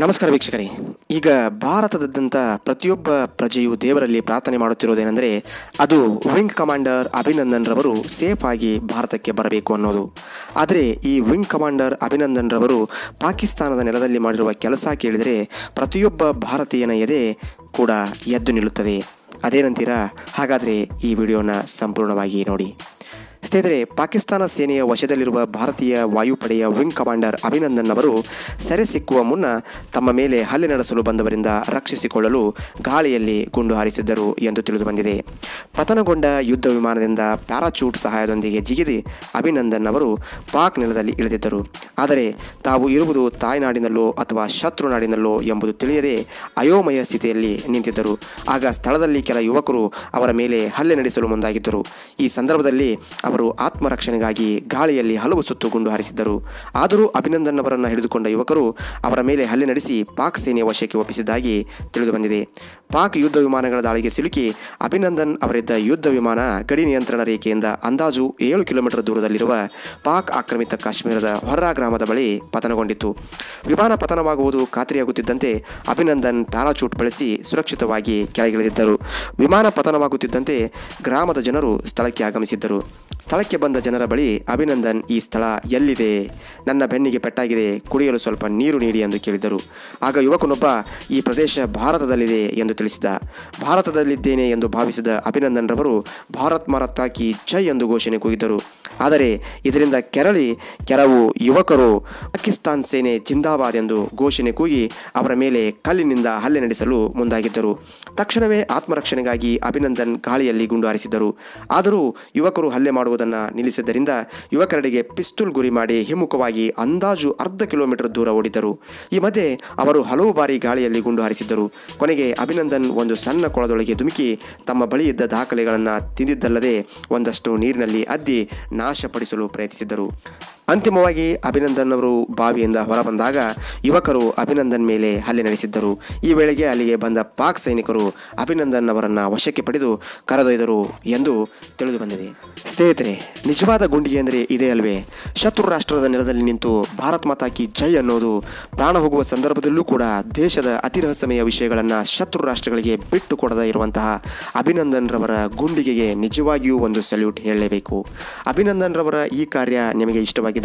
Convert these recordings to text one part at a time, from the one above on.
ನಮಸ್ಕಾರ ವೀಕ್ಷಕರೇ. ಈಗ ಭಾರತದಾದ್ಯಂತ ಪ್ರತಿಯೊಬ್ಬ ಪ್ರಜೆಯು ದೇವರಲ್ಲಿ ಪ್ರಾರ್ಥನೆ ಮಾಡುತ್ತಿರುವುದೇನೆಂದರೆ ಅದು ವಿಂಗ್ ಕಮಾಂಡರ್ ಅಭಿನಂದನ್ ರವರು ಸೇಫ್ ಆಗಿ ಭಾರತಕ್ಕೆ ಬರಬೇಕು ಅನ್ನೋದು. ಆದರೆ ಈ ವಿಂಗ್ ಕಮಾಂಡರ್ ಅಭಿನಂದನ್ ರವರು ಪಾಕಿಸ್ತಾನದ ನೆಲದಲ್ಲಿ ಮಾಡಿರುವ ಕೆಲಸ ಕೇಳಿದರೆ ಪ್ರತಿಯೊಬ್ಬ ಭಾರತೀಯನ ಎದೆ ಕೂಡ ಎದ್ದು ನಿಲ್ಲುತ್ತದೆ. ಅದೇನಂತೀರಾ? ಹಾಗಾದರೆ ಈ ವಿಡಿಯೋನ ಸಂಪೂರ್ಣವಾಗಿ ನೋಡಿ. ಸ್ನೇಹಿತರೆ, ಪಾಕಿಸ್ತಾನ ಸೇನೆಯ ವಶದಲ್ಲಿರುವ ಭಾರತೀಯ ವಾಯುಪಡೆಯ ವಿಂಗ್ ಕಮಾಂಡರ್ ಅಭಿನಂದನ್ ಅವರು ಸೆರೆ ಸಿಕ್ಕುವ ಮುನ್ನ ತಮ್ಮ ಮೇಲೆ ಹಲ್ಲೆ ನಡೆಸಲು ಬಂದವರಿಂದ ರಕ್ಷಿಸಿಕೊಳ್ಳಲು ಗಾಳಿಯಲ್ಲಿ ಗುಂಡು ಹಾರಿಸಿದ್ದರು ಎಂದು ತಿಳಿದುಬಂದಿದೆ. ಪತನಗೊಂಡ ಯುದ್ಧ ವಿಮಾನದಿಂದ ಪ್ಯಾರಾಚೂಟ್ ಸಹಾಯದೊಂದಿಗೆ ಜಿಗಿದು ಅಭಿನಂದನ್ ಅವರು ಪಾಕ್ ನೆಲದಲ್ಲಿ ಇಳಿದಿದ್ದರು. ಆದರೆ ತಾವು ಇರುವುದು ತಾಯ್ನಾಡಿನಲ್ಲೋ ಅಥವಾ ಶತ್ರು ನಾಡಿನಲ್ಲೋ ಎಂಬುದು ತಿಳಿಯದೆ ಅಯೋಮಯ ಸ್ಥಿತಿಯಲ್ಲಿ ನಿಂತಿದ್ದರು. ಆಗ ಸ್ಥಳದಲ್ಲಿ ಕೆಲ ಯುವಕರು ಅವರ ಮೇಲೆ ಹಲ್ಲೆ ನಡೆಸಲು ಮುಂದಾಗಿದ್ದರು. ಈ ಸಂದರ್ಭದಲ್ಲಿ ಅವರು ಆತ್ಮರಕ್ಷಣೆಗಾಗಿ ಗಾಳಿಯಲ್ಲಿ ಹಲವು ಸುತ್ತು ಗುಂಡು ಹಾರಿಸಿದ್ದರು. ಆದರೂ ಅಭಿನಂದನ್ ಅವರನ್ನು ಹಿಡಿದುಕೊಂಡ ಯುವಕರು ಅವರ ಮೇಲೆ ಹಲ್ಲೆ ನಡೆಸಿ ಪಾಕ್ ಸೇನೆಯ ವಶಕ್ಕೆ ಒಪ್ಪಿಸಿದ್ದಾಗಿ ತಿಳಿದುಬಂದಿದೆ. ಪಾಕ್ ಯುದ್ಧ ವಿಮಾನಗಳ ದಾಳಿಗೆ ಸಿಲುಕಿ ಅಭಿನಂದನ್ ಅವರಿದ್ದ ಯುದ್ಧ ವಿಮಾನ ಗಡಿ ನಿಯಂತ್ರಣ ರೇಖೆಯಿಂದ ಅಂದಾಜು 7 ಕಿಲೋಮೀಟರ್ ದೂರದಲ್ಲಿರುವ ಪಾಕ್ ಆಕ್ರಮಿತ ಕಾಶ್ಮೀರದ ಹೊರ್ರಾ ಗ್ರಾಮದ ಬಳಿ ಪತನಗೊಂಡಿತ್ತು. ವಿಮಾನ ಪತನವಾಗುವುದು ಖಾತ್ರಿಯಾಗುತ್ತಿದ್ದಂತೆ ಅಭಿನಂದನ್ ಪ್ಯಾರಾಚೂಟ್ ಬಳಸಿ ಸುರಕ್ಷಿತವಾಗಿ ಕೆಳಗಿಳಿದಿದ್ದರು. ವಿಮಾನ ಪತನವಾಗುತ್ತಿದ್ದಂತೆ ಗ್ರಾಮದ ಜನರು ಸ್ಥಳಕ್ಕೆ ಆಗಮಿಸಿದ್ದರು. ಸ್ಥಳಕ್ಕೆ ಬಂದ ಜನರ ಬಳಿ ಅಭಿನಂದನ್ ಈ ಸ್ಥಳ ಎಲ್ಲಿದೆ? ನನ್ನ ಬೆನ್ನಿಗೆ ಪೆಟ್ಟಾಗಿದೆ, ಕುಡಿಯಲು ಸ್ವಲ್ಪ ನೀರು ನೀಡಿ ಎಂದು ಕೇಳಿದರು. ಆಗ ಯುವಕನೊಬ್ಬ ಈ ಪ್ರದೇಶ ಭಾರತದಲ್ಲಿದೆ ಎಂದು ತಿಳಿಸಿದ. ಭಾರತದಲ್ಲಿದ್ದೇನೆ ಎಂದು ಭಾವಿಸಿದ ಅಭಿನಂದನ್ ರವರು ಭಾರತ್ ಮಾತಾ ಕಿ ಜೈ ಎಂದು ಘೋಷಣೆ ಕೂಗಿದ್ದರು. ಆದರೆ ಇದರಿಂದ ಕೆಲವು ಯುವಕರು ಪಾಕಿಸ್ತಾನ್ ಸೇನೆ ಜಿಂದಾಬಾದ್ ಎಂದು ಘೋಷಣೆ ಕೂಗಿ ಅವರ ಮೇಲೆ ಕಲ್ಲಿನಿಂದ ಹಲ್ಲೆ ನಡೆಸಲು ಮುಂದಾಗಿದ್ದರು. ತಕ್ಷಣವೇ ಆತ್ಮರಕ್ಷಣೆಗಾಗಿ ಅಭಿನಂದನ್ ಗಾಳಿಯಲ್ಲಿ ಗುಂಡು ಹಾರಿಸಿದ್ದರು. ಆದರೂ ಯುವಕರು ಹಲ್ಲೆ ಮಾಡುವುದನ್ನು ನಿಲ್ಲಿಸಿದ್ದರಿಂದ ಯುವಕರೆಡೆಗೆ ಪಿಸ್ತೂಲ್ ಗುರಿ ಮಾಡಿ ಹಿಮ್ಮುಖವಾಗಿ ಅಂದಾಜು ಅರ್ಧ ಕಿಲೋಮೀಟರ್ ದೂರ ಓಡಿದ್ದರು. ಈ ಮಧ್ಯೆ ಅವರು ಹಲವು ಬಾರಿ ಗಾಳಿಯಲ್ಲಿ ಗುಂಡು ಹಾರಿಸಿದ್ದರು. ಕೊನೆಗೆ ಅಭಿನಂದನ್ ಒಂದು ಸಣ್ಣ ಕೊಳದೊಳಗೆ ಧುಮುಕಿ ತಮ್ಮ ಬಳಿ ಇದ್ದ ದಾಖಲೆಗಳನ್ನು ತಿಂದಿದ್ದಲ್ಲದೆ ಒಂದಷ್ಟು ನೀರಿನಲ್ಲಿ ಅದ್ದಿ ನಾಶಪಡಿಸಲು ಪ್ರಯತ್ನಿಸಿದ್ದರು. ಅಂತಿಮವಾಗಿ ಅಭಿನಂದನ್ ಅವರು ಬಾವಿಯಿಂದ ಹೊರಬಂದಾಗ ಯುವಕರು ಅಭಿನಂದನ್ ಮೇಲೆ ಹಲ್ಲೆ ನಡೆಸಿದ್ದರು. ಈ ವೇಳೆಗೆ ಅಲ್ಲಿಗೆ ಬಂದ ಪಾಕ್ ಸೈನಿಕರು ಅಭಿನಂದನ್ ಅವರನ್ನು ವಶಕ್ಕೆ ಪಡೆದು ಕರೆದೊಯ್ದರು ಎಂದು ತಿಳಿದು ಬಂದಿದೆ. ಸ್ನೇಹಿತರೆ, ನಿಜವಾದ ಗುಂಡಿಗೆ ಅಂದರೆ ಇದೇ ಅಲ್ವೇ? ಶತ್ರು ರಾಷ್ಟ್ರದ ನೆಲದಲ್ಲಿ ನಿಂತು ಭಾರತ್ ಮಾತಾ ಕಿ ಜೈ ಅನ್ನೋದು. ಪ್ರಾಣ ಹೋಗುವ ಸಂದರ್ಭದಲ್ಲೂ ಕೂಡ ದೇಶದ ಅತಿ ರಹಸ್ಯಮಯ ವಿಷಯಗಳನ್ನು ಶತ್ರು ರಾಷ್ಟ್ರಗಳಿಗೆ ಬಿಟ್ಟು ಕೊಡದೇ ಇರುವಂತಹ ಅಭಿನಂದನ್ ರವರ ಗುಂಡಿಗೆಗೆ ನಿಜವಾಗಿಯೂ ಒಂದು ಸಲ್ಯೂಟ್ ಹೇಳಲೇಬೇಕು. ಅಭಿನಂದನ್ ರವರ ಈ ಕಾರ್ಯ ನಿಮಗೆ ಇಷ್ಟವಾಗಿ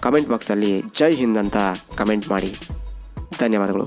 ಕಮೆಂಟ್ ಬಾಕ್ಸಲ್ಲಿ ಜೈ ಹಿಂದ್ ಅಂತ ಕಮೆಂಟ್ ಮಾಡಿ. ಧನ್ಯವಾದಗಳು.